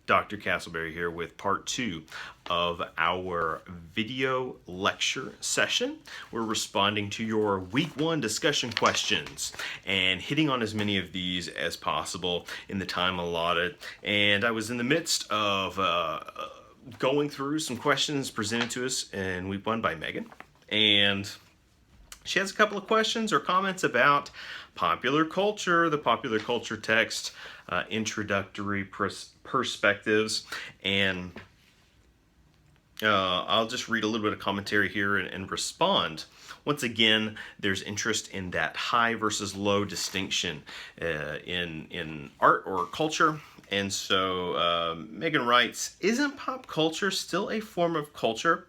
Dr. Castleberry here with part 2 of our video lecture session. We're responding to your week 1 discussion questions and hitting on as many of these as possible in the time allotted. And I was in the midst of going through some questions presented to us in week 1 by Megan. And she has a couple of questions or comments about popular culture, the popular culture text, introductory perspectives, and I'll just read a little bit of commentary here and respond. Once again, there's interest in that high versus low distinction in art or culture. And so Megan writes, isn't pop culture still a form of culture?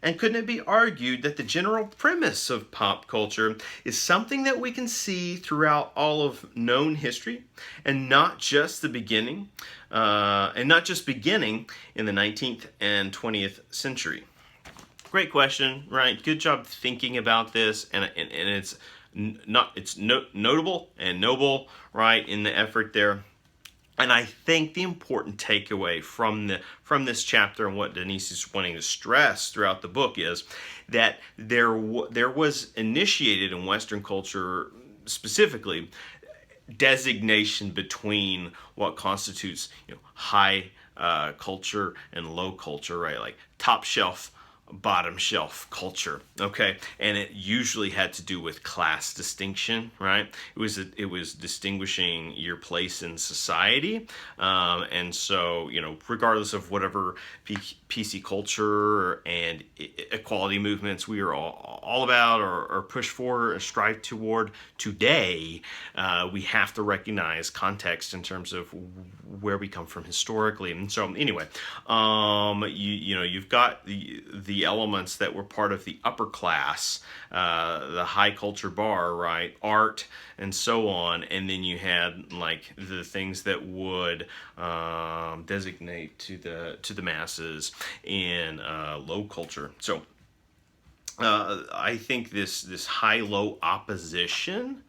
And couldn't it be argued that the general premise of pop culture is something that we can see throughout all of known history, and not just the beginning, and not just beginning in the 19th and 20th century? Great question, right? Good job thinking about this, and it's notable and noble, right, in the effort there. And I think the important takeaway from this chapter and what Denise is wanting to stress throughout the book is that there was initiated in Western culture specifically designation between what constitutes high culture and low culture, right? Like top shelf, bottom shelf culture, okay? And it usually had to do with class distinction, right? It was distinguishing your place in society, and so regardless of whatever PC culture and equality movements we are all about or push for or strive toward today, we have to recognize context in terms of where we come from historically. And so anyway, you've got the elements that were part of the upper class, the high culture bar, right? Art and so on. And then you had like the things that would designate to the masses in low culture. So I think this high-low opposition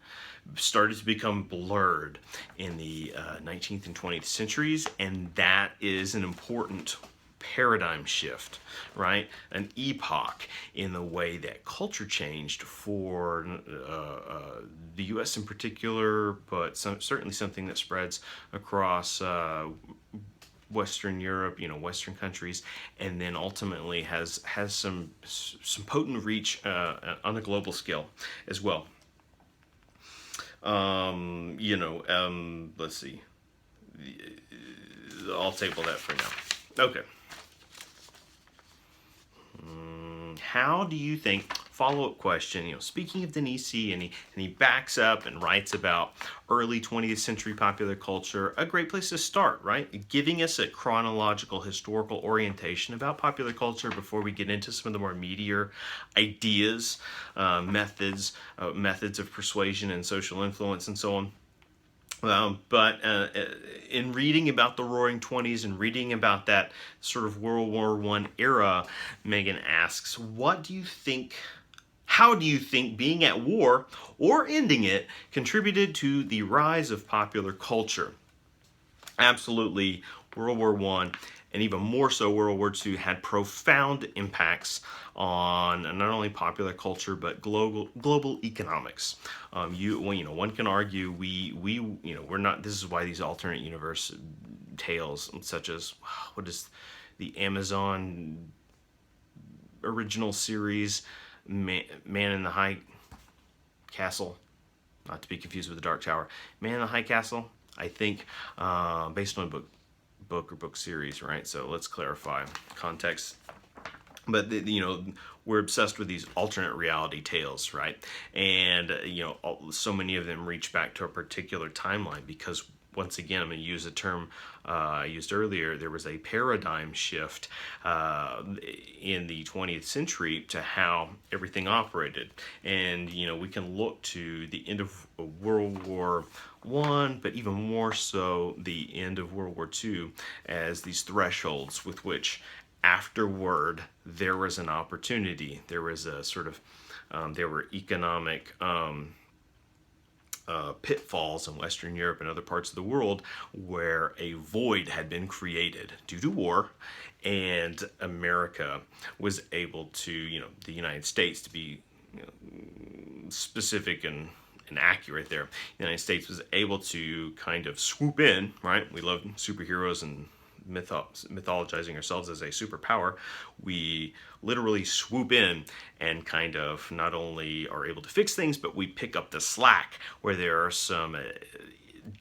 started to become blurred in the 19th and 20th centuries, and that is an important paradigm shift, right? An epoch in the way that culture changed for the U.S. in particular, but certainly something that spreads across Western Europe, Western countries, and then ultimately has some potent reach on a global scale as well. Let's see. I'll table that for now. Okay. How do you think, follow-up question, speaking of Denise, and he backs up and writes about early 20th century popular culture, a great place to start, right? Giving us a chronological, historical orientation about popular culture before we get into some of the more meatier ideas, methods of persuasion and social influence and so on. But in reading about the Roaring Twenties and reading about that sort of World War I era, Megan asks, how do you think being at war or ending it contributed to the rise of popular culture? Absolutely, World War I and even more so World War II had profound impacts on not only popular culture but global economics. One can argue we're not. This is why these alternate universe tales, such as what is the Amazon original series, Man in the High Castle, not to be confused with the Dark Tower. Man in the High Castle, I think, based on a book series, right? So let's clarify context. But we're obsessed with these alternate reality tales, right? And so many of them reach back to a particular timeline because, once again, I'm going to use a term I used earlier. There was a paradigm shift in the 20th century to how everything operated, and we can look to the end of World War I, but even more so the end of World War II as these thresholds with which afterward there was an opportunity. There was a sort of there were economic pitfalls in Western Europe and other parts of the world where a void had been created due to war, and America was able to, the United States, to be specific and accurate there, the United States was able to kind of swoop in, right? We love superheroes and mythologizing ourselves as a superpower. We literally swoop in and kind of not only are able to fix things, but we pick up the slack where there are some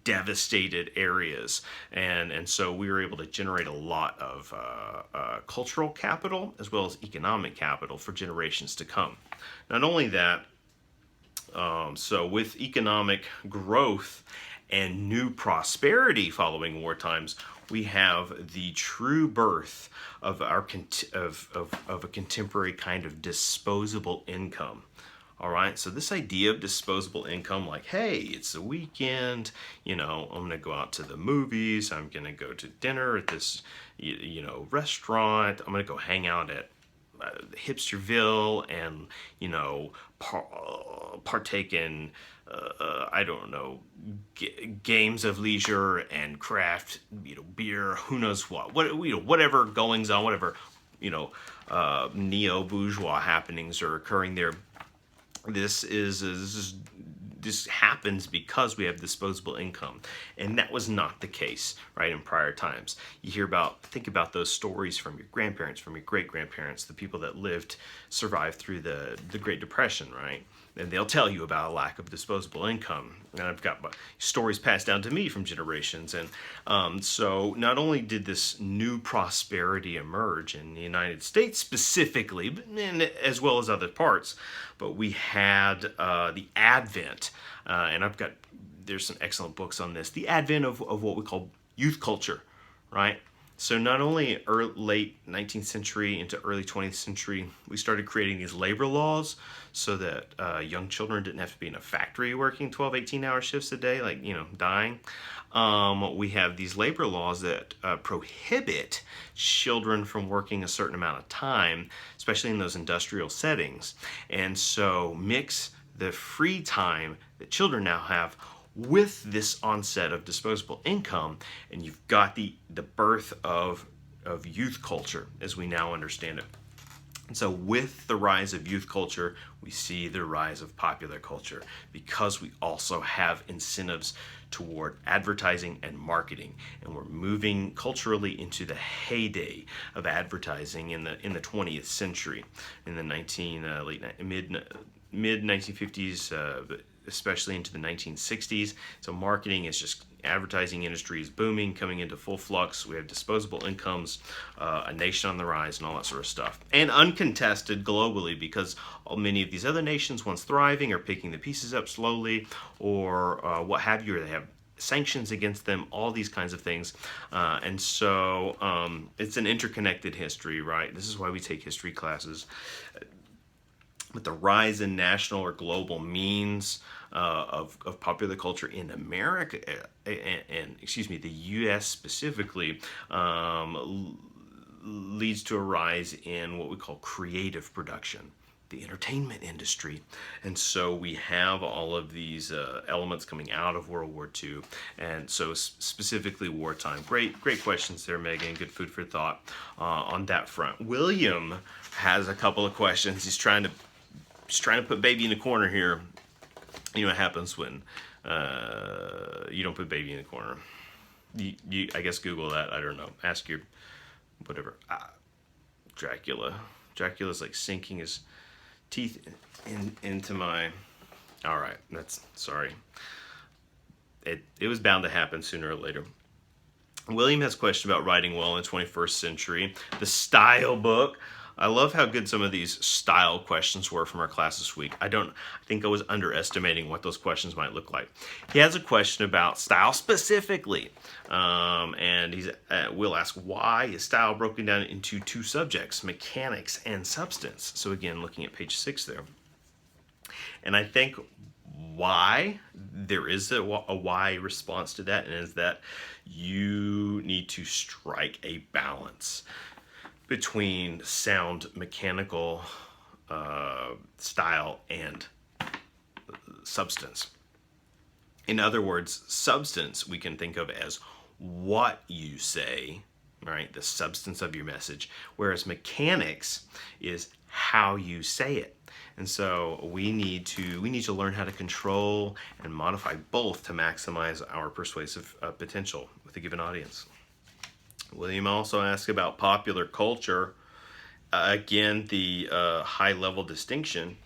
devastated areas, and so we were able to generate a lot of cultural capital as well as economic capital for generations to come. Not only that, so with economic growth and new prosperity following war times, we have the true birth of our of a contemporary kind of disposable income. All right, so this idea of disposable income, like, hey, it's the weekend, I'm gonna go out to the movies, I'm gonna go to dinner at this, restaurant, I'm gonna go hang out at Hipsterville and, partake in, I don't know, games of leisure and craft, beer, who knows whatever goings on, whatever, neo-bourgeois happenings are occurring there. This happens because we have disposable income, and that was not the case, right, in prior times. Think about those stories from your grandparents, from your great-grandparents, the people that survived through the Great Depression, right? And they'll tell you about a lack of disposable income. And I've got stories passed down to me from generations. And so not only did this new prosperity emerge in the United States specifically, as well as other parts, but we had the advent, and there's some excellent books on this, the advent of what we call youth culture, right? So not only late 19th century into early 20th century, we started creating these labor laws so that young children didn't have to be in a factory working 12, 18-hour shifts a day, like, dying. We have these labor laws that prohibit children from working a certain amount of time, especially in those industrial settings. And so mix the free time that children now have with this onset of disposable income, and you've got the birth of youth culture as we now understand it. And so with the rise of youth culture, we see the rise of popular culture, because we also have incentives toward advertising and marketing, and we're moving culturally into the heyday of advertising in the 20th century, in the mid 1950s, especially into the 1960s. So marketing is just, advertising industry is booming, coming into full flux. We have disposable incomes, a nation on the rise, and all that sort of stuff. And uncontested globally, because many of these other nations, once thriving, are picking the pieces up slowly, or what have you, or they have sanctions against them, all these kinds of things. And so it's an interconnected history, right? This is why we take history classes. With the rise in national or global means of popular culture in America, and the U.S. specifically, leads to a rise in what we call creative production, the entertainment industry. And so we have all of these elements coming out of World War II, and so specifically wartime. Great questions there, Megan. Good food for thought on that front. William has a couple of questions. He's trying to put baby in the corner here. You know what happens when you don't put baby in the corner. You I guess Google that. I don't know. Ask your whatever. Dracula. Dracula's like sinking his teeth into my. All right. Sorry. It was bound to happen sooner or later. William has a question about writing well in the 21st century. The style book. I love how good some of these style questions were from our class this week. I think I was underestimating what those questions might look like. He has a question about style specifically, and we'll ask, why is style broken down into two subjects, mechanics and substance? So again, looking at page 6 there. And I think why there is a why response to that, and is that you need to strike a balance between sound mechanical style and substance. In other words, substance we can think of as what you say, right? The substance of your message, whereas mechanics is how you say it. And so we need to learn how to control and modify both to maximize our persuasive potential with a given audience. William also asked about popular culture. Again, the high level distinction.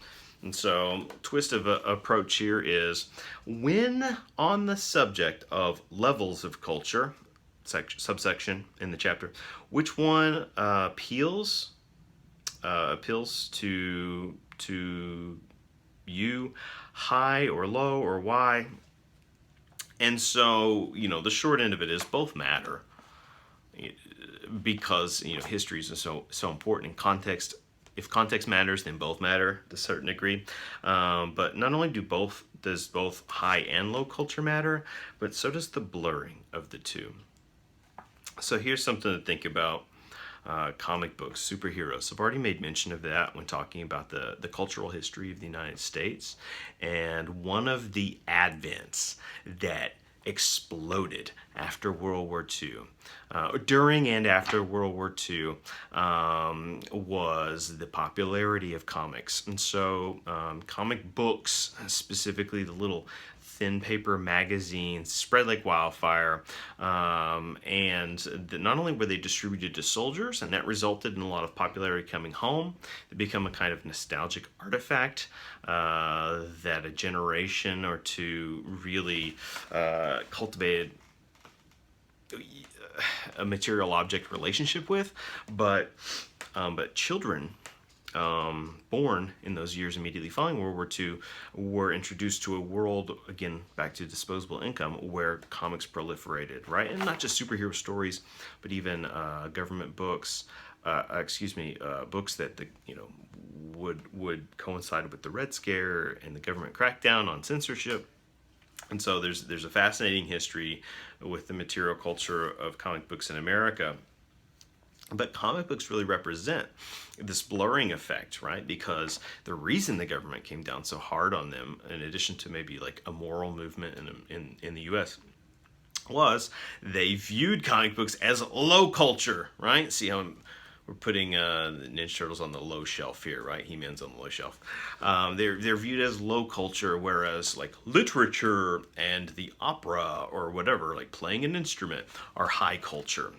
And so, twist of approach here is when on the subject of levels of culture, subsection in the chapter, which one appeals to you, high or low or why? And so, the short end of it is both matter because history is so important in context. If context matters, then both matter to a certain degree. But not only does both high and low culture matter, but so does the blurring of the two. So here's something to think about. Comic books, superheroes. I've already made mention of that when talking about the cultural history of the United States. And one of the advents that exploded after World War II, during and after World War II, was the popularity of comics. And so comic books, specifically the little thin paper magazines, spread like wildfire, and not only were they distributed to soldiers, and that resulted in a lot of popularity coming home. They become a kind of nostalgic artifact that a generation or two really cultivated a material object relationship with, but children born in those years immediately following World War II were introduced to a world, again, back to disposable income, where comics proliferated, right? And not just superhero stories, but even government books, books that would coincide with the Red Scare and the government crackdown on censorship. And so there's a fascinating history with the material culture of comic books in America. But comic books really represent this blurring effect, right? Because the reason the government came down so hard on them, in addition to maybe like a moral movement in the U.S., was they viewed comic books as low culture, right? See how we're putting the Ninja Turtles on the low shelf here, right? He-Man's on the low shelf. They're viewed as low culture, whereas like literature and the opera or whatever, like playing an instrument, are high culture.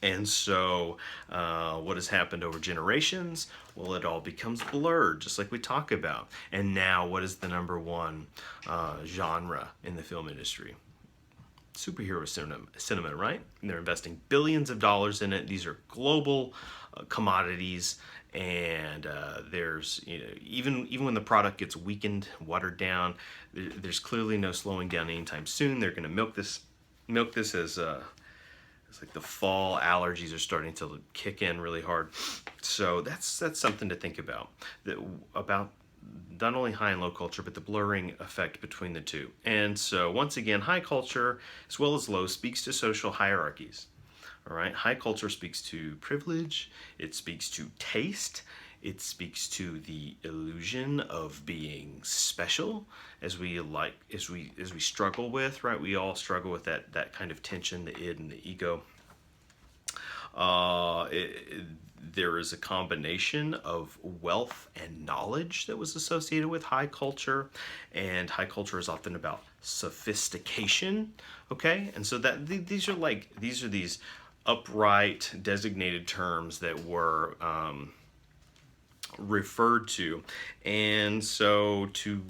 And so what has happened over generations? Well, it all becomes blurred, just like we talk about. And now what is the number one genre in the film industry? Superhero cinema, right? And they're investing billions of dollars in it. These are global commodities. And there's, even when the product gets weakened, watered down, there's clearly no slowing down anytime soon. They're going to milk this as... it's like the fall allergies are starting to kick in really hard. So that's something to think about. About not only high and low culture, but the blurring effect between the two. And so once again, high culture as well as low speaks to social hierarchies. All right, high culture speaks to privilege. It speaks to taste. It speaks to the illusion of being special, as we struggle with, right? We all struggle with that kind of tension, the id and the ego. There is a combination of wealth and knowledge that was associated with high culture, and high culture is often about sophistication. Okay, and so that these are these upright designated terms that were referred to. And so to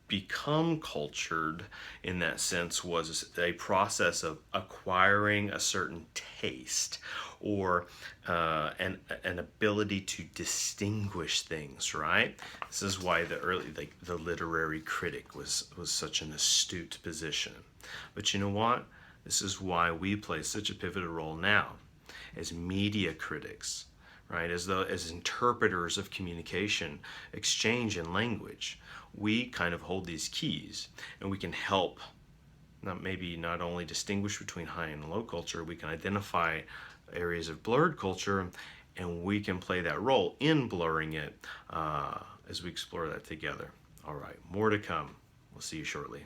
become cultured in that sense was a process of acquiring a certain taste or an ability to distinguish things, right? This is why the literary critic was such an astute position. But you know what? This is why we play such a pivotal role now as media critics, right? As interpreters of communication, exchange, and language. We kind of hold these keys, and we can help not only distinguish between high and low culture, we can identify areas of blurred culture, and we can play that role in blurring it as we explore that together. All right, more to come. We'll see you shortly.